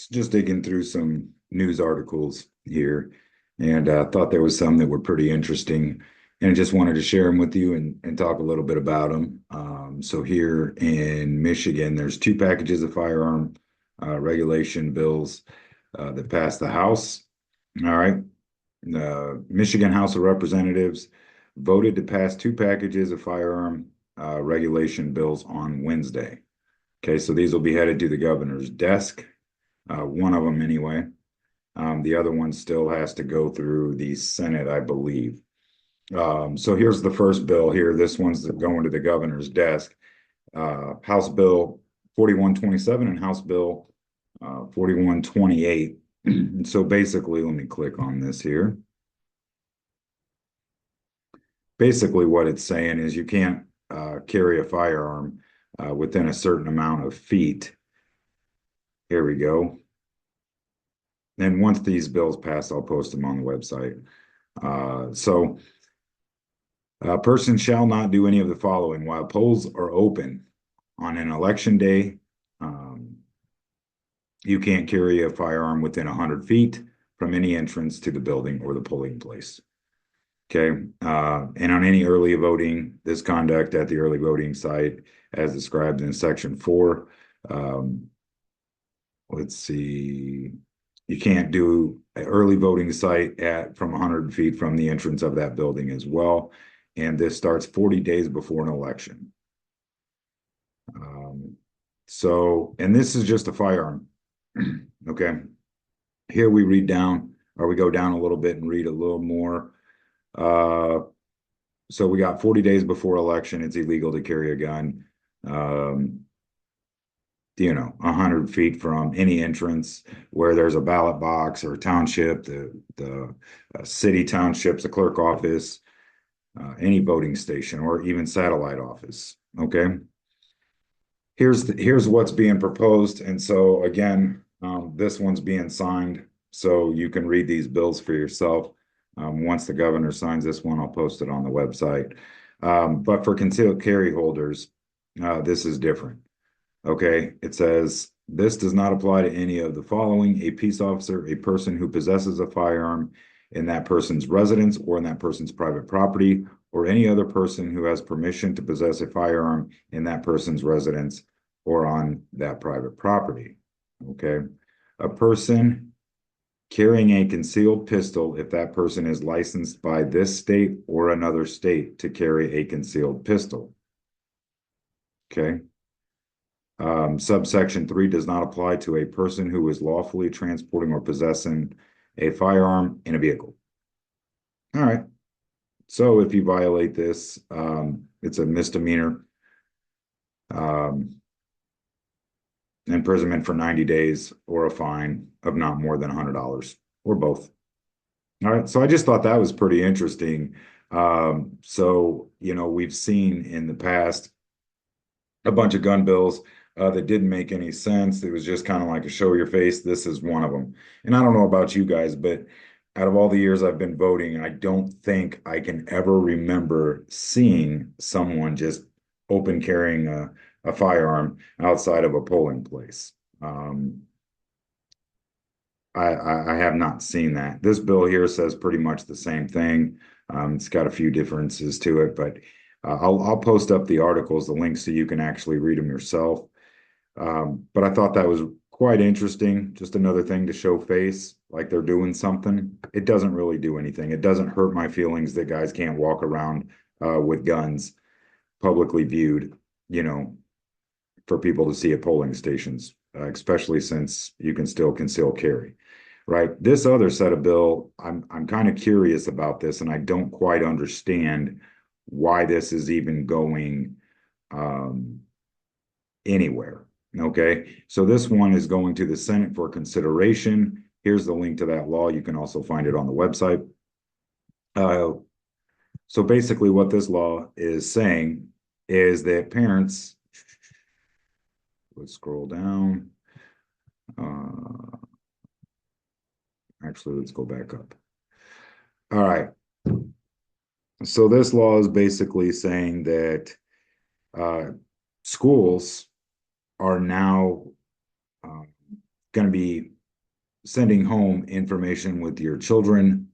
Just digging through some news articles here, and thought there was some that were pretty interesting, and just wanted to share them with you and talk a little bit about them. So here in Michigan, there's two packages of firearm regulation bills that passed the House. All right, the Michigan House of Representatives voted to pass two packages of firearm regulation bills on Wednesday. Okay, so these will be headed to the governor's desk, one of them anyway. The other one still has to go through the Senate, I believe. So here's the first bill here. This one's going to the governor's desk. House Bill 4127 and House Bill 4128. So basically, let me click on this here. Basically, what it's saying is you can't carry a firearm within a certain amount of feet. Here we go. And once these bills pass, I'll post them on the website. So a person shall not do any of the following while polls are open on an election day. You can't carry a firearm within 100 feet from any entrance to the building or the polling place. Okay. And on any early voting, this conduct at the early voting site, as described in section 4. Let's see. You can't do an early voting site at from 100 feet from the entrance of that building as well. And this starts 40 days before an election. And this is just a firearm. Okay. Here we read down, or we go down a little bit and read a little more. So we got 40 days before election, it's illegal to carry a gun. 100 feet from any entrance where there's a ballot box or a township, the city townships, the clerk office, any voting station, or even satellite office. Okay. Here's what's being proposed. And so again, this one's being signed, so you can read these bills for yourself. Once the governor signs this one, I'll post it on the website. But for concealed carry holders, this is different. Okay, it says this does not apply to any of the following: a peace officer, a person who possesses a firearm in that person's residence or in that person's private property, or any other person who has permission to possess a firearm in that person's residence or on that private property. Okay, a person carrying a concealed pistol if that person is licensed by this state or another state to carry a concealed pistol. Okay. Subsection 3 does not apply to a person who is lawfully transporting or possessing a firearm in a vehicle. All right. So if you violate this, it's a misdemeanor. Imprisonment for 90 days or a fine of not more than $100 or both. All right. So I just thought that was pretty interesting. We've seen in the past a bunch of gun bills that didn't make any sense. It was just kind of like a show your face. This is one of them. And I don't know about you guys, but out of all the years I've been voting, I don't think I can ever remember seeing someone just open carrying a firearm outside of a polling place. I have not seen that. This bill here says pretty much the same thing. It's got a few differences to it, but I'll post up the articles, the links, so you can actually read them yourself. But I thought that was quite interesting. Just another thing to show face, like they're doing something. It doesn't really do anything. It doesn't hurt my feelings that guys can't walk around with guns publicly viewed, for people to see at polling stations, especially since you can still conceal carry. Right. This other set of bill, I'm kind of curious about this, and I don't quite understand why this is even going anywhere. Okay, so this one is going to the Senate for consideration. Here's the link to that law. You can also find it on the website. So basically what this law is saying is that parents, let's scroll down. Actually, let's go back up. All right. So this law is basically saying that schools are now going to be sending home information with your children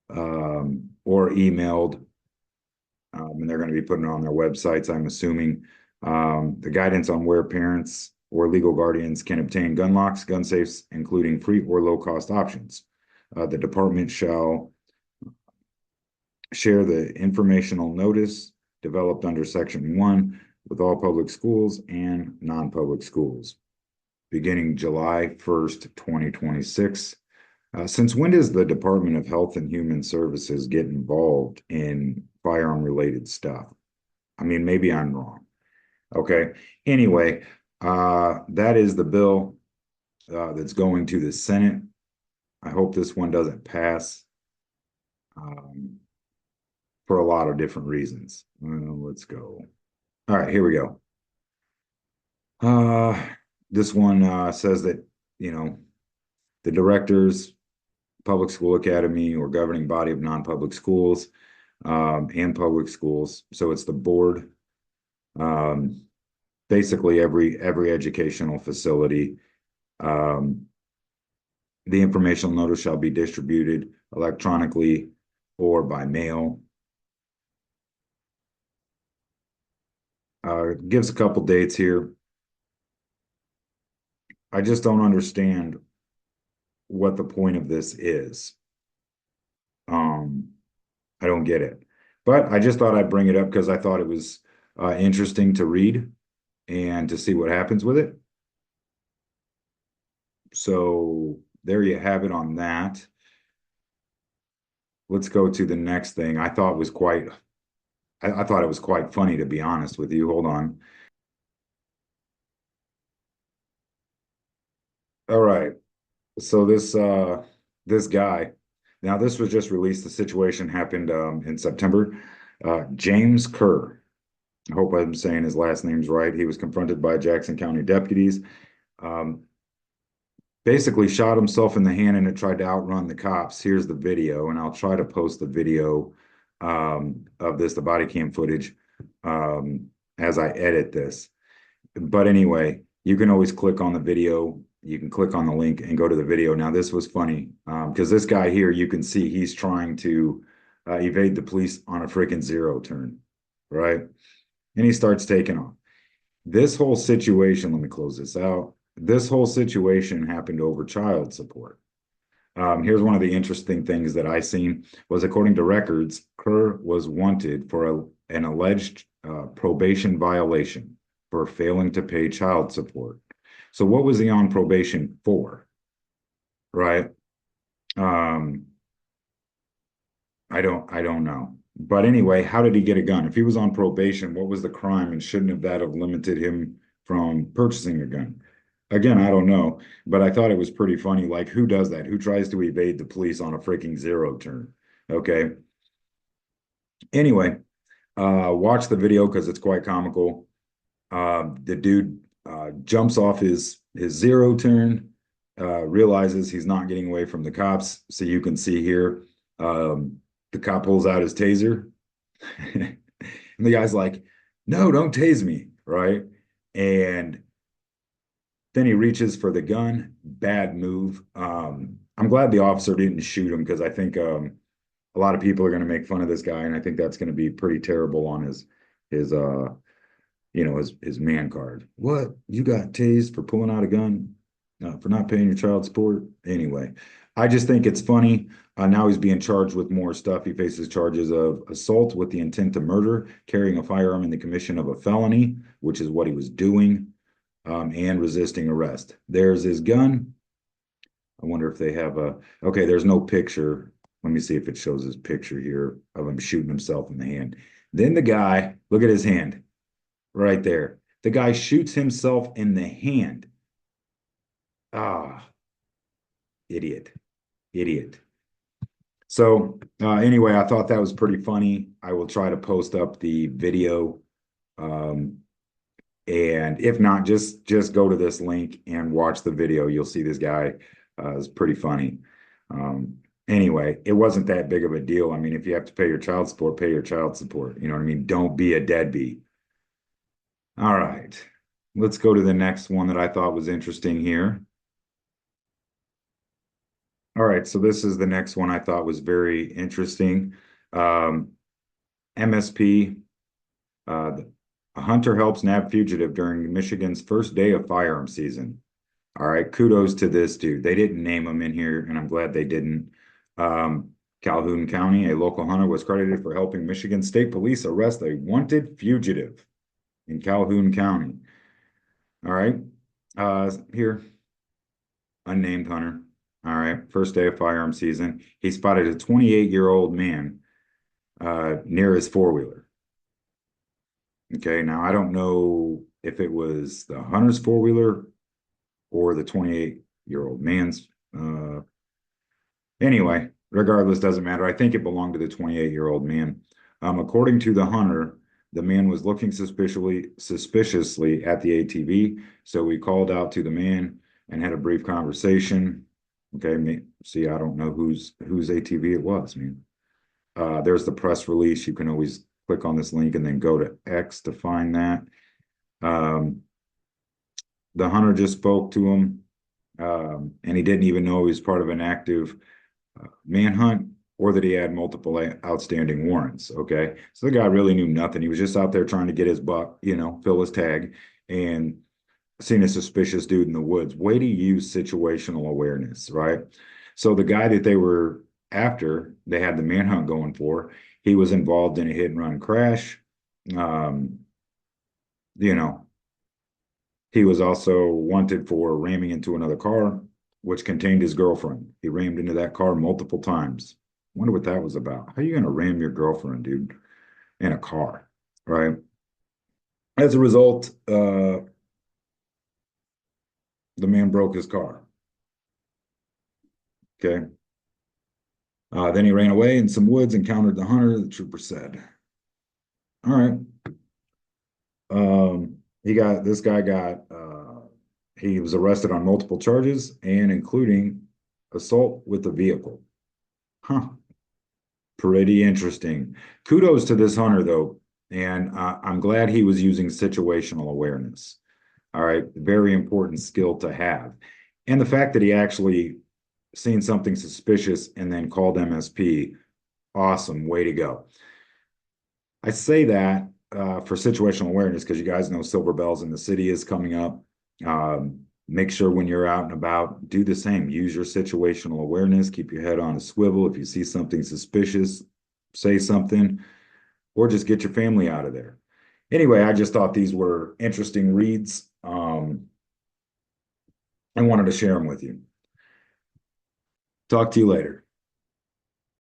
or emailed, and they're going to be putting it on their websites, I'm assuming. The guidance on where parents or legal guardians can obtain gun locks, gun safes, including free or low-cost options. The department shall share the informational notice developed under Section 1 with all public schools and non-public schools, beginning July 1st, 2026. Since when does the Department of Health and Human Services get involved in firearm-related stuff? I mean, maybe I'm wrong. Okay. Anyway, that is the bill that's going to the Senate. I hope this one doesn't pass for a lot of different reasons. Let's go. All right, here we go. This one says that, you know, the directors, public school academy or governing body of non-public schools and public schools. So it's the board. Basically every educational facility. The informational notice shall be distributed electronically or by mail. Gives a couple dates here. I just don't understand what the point of this is. I don't get it. But I just thought I'd bring it up because I thought it was interesting to read and to see what happens with it. So there you have it on that. Let's go to the next thing. I thought it was quite funny, to be honest with you. Hold on. All right. So this guy, now this was just released. The situation happened in September. James Kerr. I hope I'm saying his last name's right. He was confronted by Jackson County deputies. Basically shot himself in the hand and it tried to outrun the cops. Here's the video, and I'll try to post the video of this, the body cam footage, as I edit this. But anyway, you can always click on the video. You can click on the link and go to the video. Now, this was funny because this guy here, you can see he's trying to evade the police on a freaking zero turn, right? And he starts taking off. This whole situation, let me close this out. This whole situation happened over child support. Here's one of the interesting things that I seen was, according to records, Kerr was wanted for an alleged probation violation for failing to pay child support. So what was he on probation for? Right? I don't know. But anyway, how did he get a gun? If he was on probation, what was the crime, and shouldn't that have limited him from purchasing a gun? Again, I don't know, but I thought it was pretty funny. Like, who does that? Who tries to evade the police on a freaking zero turn? Okay. Anyway, watch the video because it's quite comical. The dude jumps off his zero turn, realizes he's not getting away from the cops. So you can see here, the cop pulls out his taser, and the guy's like, "No, don't tase me," right? And then he reaches for the gun. Bad move. I'm glad the officer didn't shoot him because I think a lot of people are going to make fun of this guy, and I think that's going to be pretty terrible on his his man card. What? You got tased for pulling out a gun, for not paying your child support? Anyway, I just think it's funny. Now he's being charged with more stuff. He faces charges of assault with the intent to murder, carrying a firearm in the commission of a felony, which is what he was doing, and resisting arrest. There's his gun. I wonder if they have okay, there's no picture. Let me see if it shows his picture here of him shooting himself in the hand. Then the guy, look at his hand right there. The guy shoots himself in the hand. Ah, idiot. So anyway, I thought that was pretty funny. I will try to post up the video. And if not, just go to this link and watch the video. You'll see this guy is pretty funny. Anyway, it wasn't that big of a deal. I mean, if you have to pay your child support, pay your child support. You know what I mean? Don't be a deadbeat. All right. Let's go to the next one that I thought was interesting here. All right, so this is the next one I thought was very interesting. Um, MSP, uh, a hunter helps nab fugitive during Michigan's first day of firearm season. All right, kudos to this dude. They didn't name him in here, and I'm glad they didn't. Um, Calhoun County, a local hunter, was credited for helping Michigan State Police arrest a wanted fugitive in Calhoun County. All right, here, unnamed hunter. All right, first day of firearm season. He spotted a 28-year-old man near his four-wheeler. Okay, now I don't know if it was the hunter's four-wheeler or the 28-year-old man's. Anyway, regardless, doesn't matter. I think it belonged to the 28-year-old man. According to the hunter, the man was looking suspiciously at the ATV, so we called out to the man and had a brief conversation. Okay, see, I don't know whose ATV it was, man. There's the press release. You can always click on this link and then go to X to find that. Um, the hunter just spoke to him, and he didn't even know he was part of an active manhunt or that he had multiple outstanding warrants. Okay. So the guy really knew nothing. He was just out there trying to get his buck, fill his tag, and seen a suspicious dude in the woods. Way to use situational awareness, right? So the guy that they were after, they had the manhunt going for, he was involved in a hit and run crash. Um, you know, he was also wanted for ramming into another car, which contained his girlfriend. He rammed into that car multiple times. Wonder what that was about. How are you going to ram your girlfriend, dude, in a car, right? As a result, the man broke his car. Okay. Then he ran away in some woods, encountered the hunter, the trooper said. All right. This guy he was arrested on multiple charges and including assault with a vehicle. Huh. Pretty interesting. Kudos to this hunter, though, and I'm glad he was using situational awareness. All right, very important skill to have. And the fact that he actually seen something suspicious and then called MSP, awesome, way to go. I say that for situational awareness because you guys know Silver Bells in the City is coming up. Make sure when you're out and about, do the same. Use your situational awareness. Keep your head on a swivel. If you see something suspicious, say something, or just get your family out of there. Anyway, I just thought these were interesting reads. I wanted to share them with you. Talk to you later.